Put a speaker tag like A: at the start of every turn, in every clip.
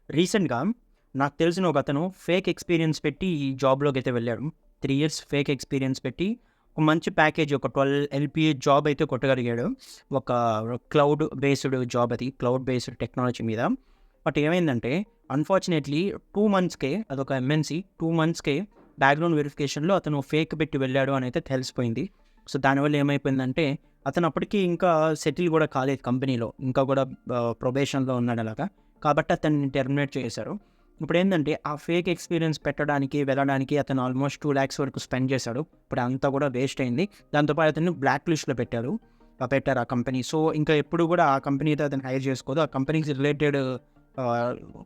A: రీసెంట్‌గా నాకు తెలిసిన ఒకతను ఫేక్ ఎక్స్‌పీరియన్స్ పెట్టి ఈ జాబ్‌లోకైతే వెళ్ళాడు. 3 ఇయర్స్ ఫేక్ ఎక్స్‌పీరియన్స్ పెట్టి ఒక మంచి ప్యాకేజ్ ఒక 12 ఎల్‌పీఏ జాబ్ అయితే కొట్టగలిగాడు. ఒక క్లౌడ్ బేస్డ్ జాబ్ అది. క్లౌడ్ బేస్డ్ టెక్నాలజీ మీద. బట్ ఏమైందంటే అన్‌ఫార్చునేట్‌లీ 2 మంత్స్‌కే అదొక ఎంఎన్‌సీ 2 మంత్స్‌కే బ్యాక్‌గ్రౌండ్ వెరిఫికేషన్‌లో అతను ఫేక్ పెట్టి వెళ్ళాడు అనైతే తెలిసిపోయింది. సో, దానివల్ల ఏమైపోయిందంటే అతను అప్పటికి ఇంకా సెటిల్ గూడా కాలేదు కంపెనీలో. ఇంకా గూడా ప్రొబేషన్‌లో ఉన్నాడలాగా. కాబట్టి అతన్ని టెర్మినేట్ చేశారు. ఇప్పుడేందంటే ఆ ఫేక్ ఎక్స్‌పీరియన్స్ పెట్టడానికి, వెళ్ళడానికి అతను ఆల్మోస్ట్ 2,00,000 వరకు స్పెండ్ చేశాడు. ఇప్పుడు అంతా కూడా వేస్ట్ అయింది. దాంతో పాటు అతన్ని బ్లాక్ లిస్ట్‌లో పెట్టారు ఆ కంపెనీ. సో, ఇంకా ఎప్పుడు కూడా ఆ కంపెనీతో అతను హైర్ చేసుకోదు. ఆ కంపెనీకి రిలేటెడ్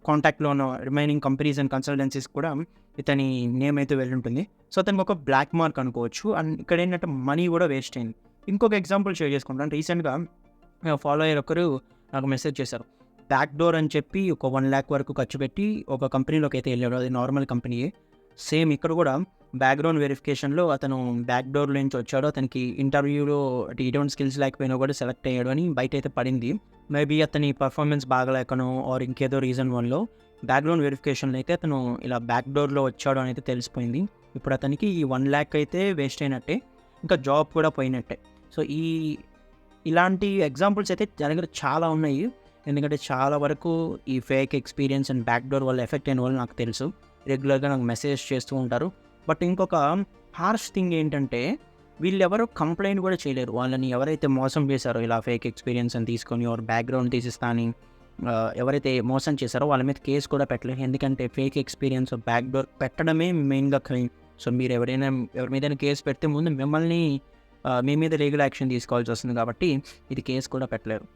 A: కాంటాక్ట్‌లో ఉన్న రిమైనింగ్ కంపెనీస్ అండ్ కన్సల్టెన్సీస్ కూడా ఇతని నేమ్ అయితే వెళ్ళుంటుంది. సో, అతనికి ఒక బ్లాక్ మార్క్ అనుకోవచ్చు. అండ్ ఇక్కడేంటంటే మనీ కూడా వేస్ట్ అయింది. ఇంకొక ఎగ్జాంపుల్ షేర్ చేసుకుంటాను. రీసెంట్‌గా ఫాలో అయ్యే ఒకరు నాకు మెసేజ్ చేశారు. బ్యాక్ డోర్ అని చెప్పి ఒక 1,00,000 వరకు ఖర్చు పెట్టి ఒక కంపెనీలోకి అయితే వెళ్ళాడు. అది నార్మల్ కంపెనీయే. సేమ్ ఇక్కడ కూడా బ్యాక్‌గ్రౌండ్ వెరిఫికేషన్‌లో అతను బ్యాక్ డోర్‌లో నుంచి వచ్చాడు. అతనికి ఇంటర్వ్యూలో ఎటువంటి స్కిల్స్ లేకపోయినా కూడా సెలెక్ట్ అయ్యాడు అని బయటైతే పడింది. మేబీ అతని పర్ఫార్మెన్స్ బాగాలేకనో ఆర్ ఇంకేదో రీజన్ వల్లో బ్యాక్‌గ్రౌండ్ వెరిఫికేషన్‌లో అయితే అతను ఇలా బ్యాక్ డోర్‌లో వచ్చాడు అని అయితే తెలిసిపోయింది. ఇప్పుడు అతనికి ఈ 1,00,000 అయితే వేస్ట్ అయినట్టే. ఇంకా జాబ్ కూడా పోయినట్టే. సో, ఇలాంటి ఎగ్జాంపుల్స్ అయితే నా దగ్గర చాలా ఉన్నాయి. ఎందుకంటే చాలా వరకు ఈ fake experience and back door వల్ల ఎఫెక్ట్ అయిన వాళ్ళు నాకు తెలుసు. రెగ్యులర్‌గా నాకు మెసేజ్ చేస్తూ ఉంటారు. బట్ ఇంకొక హార్ష్ థింగ్ ఏంటంటే వీళ్ళెవరు కంప్లెయింట్ కూడా చేయలేరు. వాళ్ళని ఎవరైతే మోసం చేశారో ఇలా ఫేక్ ఎక్స్‌పీరియన్స్ అని తీసుకొని ఆర్ బ్యాక్‌గ్రౌండ్ తీసిస్తా అని ఎవరైతే మోసం చేశారో వాళ్ళ మీద కేస్ కూడా పెట్టలేరు. ఎందుకంటే ఫేక్ ఎక్స్‌పీరియన్స్ బ్యాక్ డోర్ పెట్టడమే మెయిన్‌గా క్రైమ్. సో, మీరు ఎవరి మీదైనా కేస్ పెడితే ముందు మిమ్మల్ని మీ మీద లీగల్ యాక్షన్ తీసుకోవాల్సొస్తుంది కాబట్టి ఇది కేస్ కూడా పెట్టలేరు.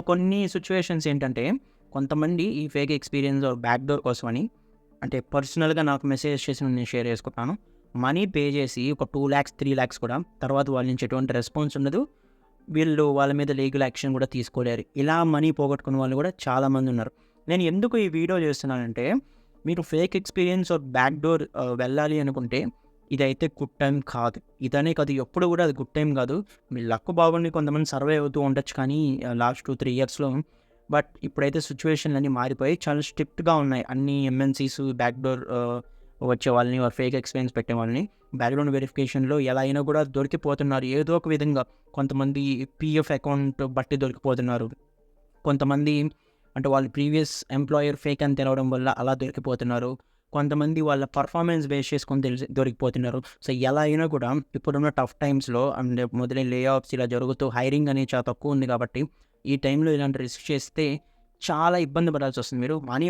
A: కొన్ని సిట్యుయేషన్స్ ఏంటంటే కొంతమంది ఈ fake experience or back door కోసమని అంటే పర్సనల్‌గా నాకు మెసేజ్ చేసి నేను షేర్ చేసుకుంటాను. మనీ పే చేసి ఒక 2,00,000, 3,00,000 కూడా తర్వాత వాళ్ళ నుంచి ఎటువంటి రెస్పాన్స్ ఉండదు. వీళ్ళు వాళ్ళ మీద లీగల్ యాక్షన్ కూడా తీసుకోలేరు. ఇలా మనీ పోగొట్టుకున్న వాళ్ళు కూడా చాలామందున్నారు. నేను ఎందుకు ఈ వీడియో చేస్తున్నానంటే మీరు fake experience or back door వెళ్ళాలి అనుకుంటే ఇదైతే గుడ్ టైం కాదు. ఇదనే కాదు ఎప్పుడు కూడా అది గుడ్ టైం కాదు. మీ లక్ బాగుండి కొంతమంది సర్వైవ్ అవుతూ ఉండొచ్చు కానీ లాస్ట్ 2, 3 ఇయర్స్‌లో బట్ ఇప్పుడైతే సిట్యుయేషన్‌లన్నీ మారిపోయి చాలా స్ట్రిక్ట్‌గా ఉన్నాయి. అన్ని ఎంఎన్‌సీస్ బ్యాక్ డోర్ వచ్చే వాళ్ళని ఫేక్ ఎక్స్‌పీరియన్స్ పెట్టే వాళ్ళని బ్యాక్‌గ్రౌండ్ వెరిఫికేషన్‌లో ఎలా అయినా కూడా దొరికిపోతున్నారు. ఏదో ఒక విధంగా కొంతమంది పీఎఫ్ అకౌంట్ బట్టి దొరికిపోతున్నారు. కొంతమంది అంటే వాళ్ళ ప్రీవియస్ ఎంప్లాయర్ ఫేక్ అని తెలవడం వల్ల అలా దొరికిపోతున్నారు. కొంతమంది వాళ్ళ పర్ఫార్మెన్స్ బేస్ చేసుకొని దొరికిపోతున్నారు. సో, ఎలా అయినా కూడా ఇప్పుడున్న టఫ్ టైమ్స్‌లో అండ్ మొదలైన లే ఆఫ్స్ ఇలా జరుగుతూ హైరింగ్ అనేది చాలా తక్కువ ఉంది కాబట్టి, ఈ టైంలో ఇలాంటి రిస్క్ చేస్తే చాలా ఇబ్బంది పడాల్సొస్తుంది. మీరు మనీ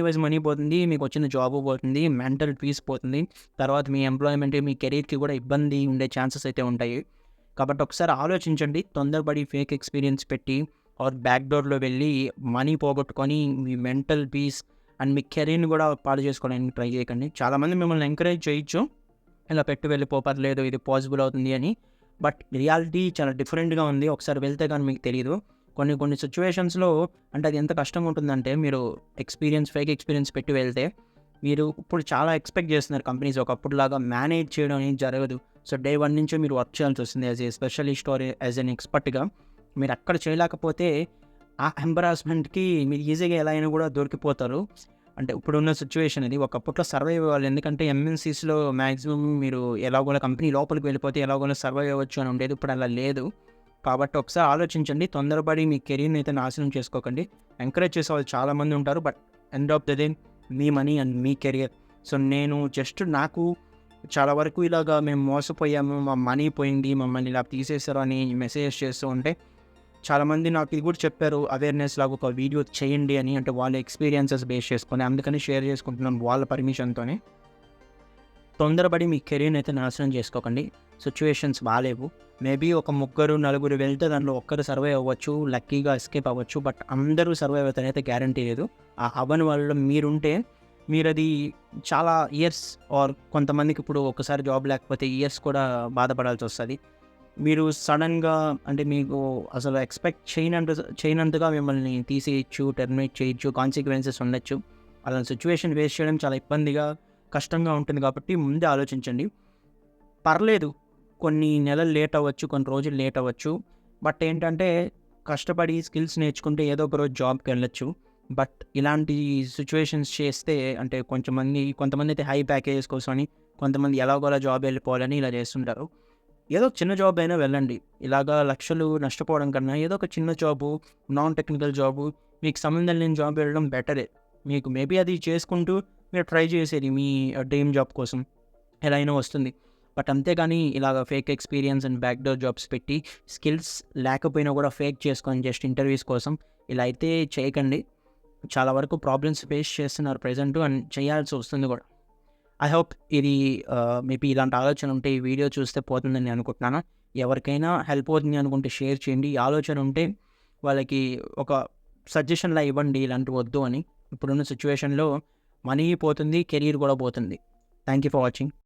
A: వైస్ మనీ పోతుంది. మీకొచ్చిన జాబు పోతుంది. మెంటల్ పీస్ పోతుంది. తర్వాత మీ ఎంప్లాయ్‌మెంట్, మీ కెరీర్‌కి కూడా ఇబ్బంది ఉండే ఛాన్సెస్ అయితే ఉంటాయి. కాబట్టి ఒకసారి ఆలోచించండి. తొందరపడి ఫేక్ ఎక్స్‌పీరియన్స్ పెట్టి ఆర్ బ్యాక్ డోర్‌లో వెళ్ళి మనీ పోగొట్టుకొని మీ మెంటల్ పీస్ అండ్ మీ కెరీర్‌ని కూడా పాడు చేసుకోవడానికి ట్రై చేయకండి. చాలామంది మిమ్మల్ని ఎంకరేజ్ చేయొచ్చు. ఇలా పెట్టి వెళ్ళిపో పర్లేదు ఇది పాసిబుల్ అవుతుంది అని. బట్ రియాలిటీ చాలా డిఫరెంట్‌గా ఉంది. ఒకసారి వెళ్తే గాని మీకు తెలీదు. కొన్ని సిట్యుయేషన్స్‌లో అంటే అది ఎంత కష్టంగా ఉంటుందంటే మీరు ఫేక్ ఎక్స్‌పీరియన్స్ పెట్టి వెళ్తే మీరు ఇప్పుడు చాలా ఎక్స్‌పెక్ట్ చేస్తున్నారు కంపెనీస్ ఒకప్పుడులాగా మేనేజ్ చేయడం అనేది జరగదు. సో, డే 1 నుంచే మీరు వర్క్ చేయాల్సొస్తుంది as a specialist or as an ఎక్స్‌పర్ట్‌గా. మీరు అక్కడ చేయలేకపోతే ఆ ఎంబరాస్మెంట్‌కి మీరు ఈజీగా ఎలా అయినా కూడా దొరికిపోతారు. అంటే ఇప్పుడున్న సిట్యుయేషన్ ఇది. ఒకప్పట్లో సర్వైవ్ అవ్వాలి. ఎందుకంటే ఎంఎన్‌సీస్‌లో మాక్సిమం మీరు ఎలాగోలా కంపెనీ లోపలికి వెళ్ళిపోతే ఎలాగోలా సర్వైవ్ అవ్వచ్చు అని ఉండేది. ఇప్పుడు అలా లేదు. కాబట్టి ఒకసారి ఆలోచించండి. తొందరపడి మీ కెరీర్‌ని అయితే నాశనం చేసుకోకండి. ఎంకరేజ్ చేసేవాళ్ళు చాలామంది ఉంటారు. But end of the day me money and me career. So, నేను జస్ట్ నాకు చాలా వరకు ఇలాగా మేము మోసపోయాము. మా మనీ పోయింది. మమ్మల్ని ఇలా తీసేశారు అని మెసేజెస్ చేస్తూ ఉంటే చాలామంది నాకు ఇది కూడా చెప్పారు. అవేర్‌నెస్ లాగా ఒక వీడియో చేయండి అని. అంటే వాళ్ళ ఎక్స్‌పీరియన్సెస్ బేస్ చేసుకొని అందుకని షేర్ చేసుకుంటున్నాను వాళ్ళ పర్మిషన్‌తోనే. తొందరపడి మీ కెరీర్‌ని అయితే నాశనం చేసుకోకండి. సిట్యుయేషన్స్ బాలేవు. మేబీ ఒక ముగ్గురు, నలుగురు వెళ్తే దాంట్లో ఒక్కరు సర్వైవ్ అవ్వచ్చు. లక్కీగా ఎస్కేప్ అవ్వచ్చు. బట్ అందరూ సర్వైవ్ అవుతారనైతే గ్యారంటీ లేదు. అవ్వని వాళ్ళలో మీరుంటే మీరది చాలా ఇయర్స్ ఆర్ కొంతమందికి ఇప్పుడు ఒక్కసారి జాబ్ లేకపోతే ఇయర్స్ కూడా బాధపడాల్సొస్తది. మీరు సడెన్‌గా అంటే మీకు అసలు ఎక్స్‌పెక్ట్ చేయనంతగా మిమ్మల్ని తీసేయొచ్చు, టెర్మినేట్ చేయొచ్చు, కాన్సిక్వెన్సెస్ ఉండొచ్చు. అలాంటి సిట్యుయేషన్ ఫేస్ చేయడం చాలా ఇబ్బందిగా, కష్టంగా ఉంటుంది కాబట్టి ముందే ఆలోచించండి. పర్లేదు కొన్ని నెలలు లేట్ అవ్వచ్చు, కొన్ని రోజులు లేట్ అవ్వచ్చు. బట్ ఏంటంటే కష్టపడి స్కిల్స్ నేర్చుకుంటే ఏదో ఒక రోజు జాబ్‌కెళ్ళొచ్చు. బట్ ఇలాంటి సిచ్యువేషన్స్ చేస్తే అంటే కొంతమంది అయితే హై ప్యాకేజెస్ కోసమని, కొంతమంది ఎలాగోలా జాబ్ వెళ్ళిపోవాలని ఇలా చేస్తుంటారు. ఏదో చిన్న జాబ్ అయినా వెళ్ళండి. ఇలాగా లక్షలు నష్టపోవడం కన్నా ఏదో ఒక చిన్న జాబు, నాన్ టెక్నికల్ జాబు, మీకు సంబంధం లేని జాబ్ వెళ్ళడం బెటరే. మీకు మేబీ అది చేసుకుంటూ మీరు ట్రై చేసేది మీ డ్రీమ్ జాబ్ కోసం ఎలా అయినా వస్తుంది. బట్ అంతేగాని ఇలాగ fake experience and backdoor jobs పెట్టి స్కిల్స్ లేకపోయినా కూడా ఫేక్ చేసుకొని జస్ట్ ఇంటర్వ్యూస్ కోసం ఇలా అయితే చేయకండి. చాలా వరకు ప్రాబ్లమ్స్ ఫేస్ చేస్తున్నారు ప్రెజెంటు అండ్ చేయాల్సి వస్తుంది కూడా. ఐ హోప్ ఇది మేబీ ఇలాంటి ఆలోచన ఉంటే ఈ వీడియో చూస్తే పోతుందని నేను అనుకుంటున్నాను. ఎవరికైనా హెల్ప్ అవుతుంది అనుకుంటే షేర్ చేయండి. ఈ ఆలోచన ఉంటే వాళ్ళకి ఒక సజెషన్‌లా ఇవ్వండి ఇలాంటివి వద్దు అని. ఇప్పుడున్న సిచ్యువేషన్‌లో మనీ పోతుంది, కెరీర్ కూడా పోతుంది. Thank you for watching.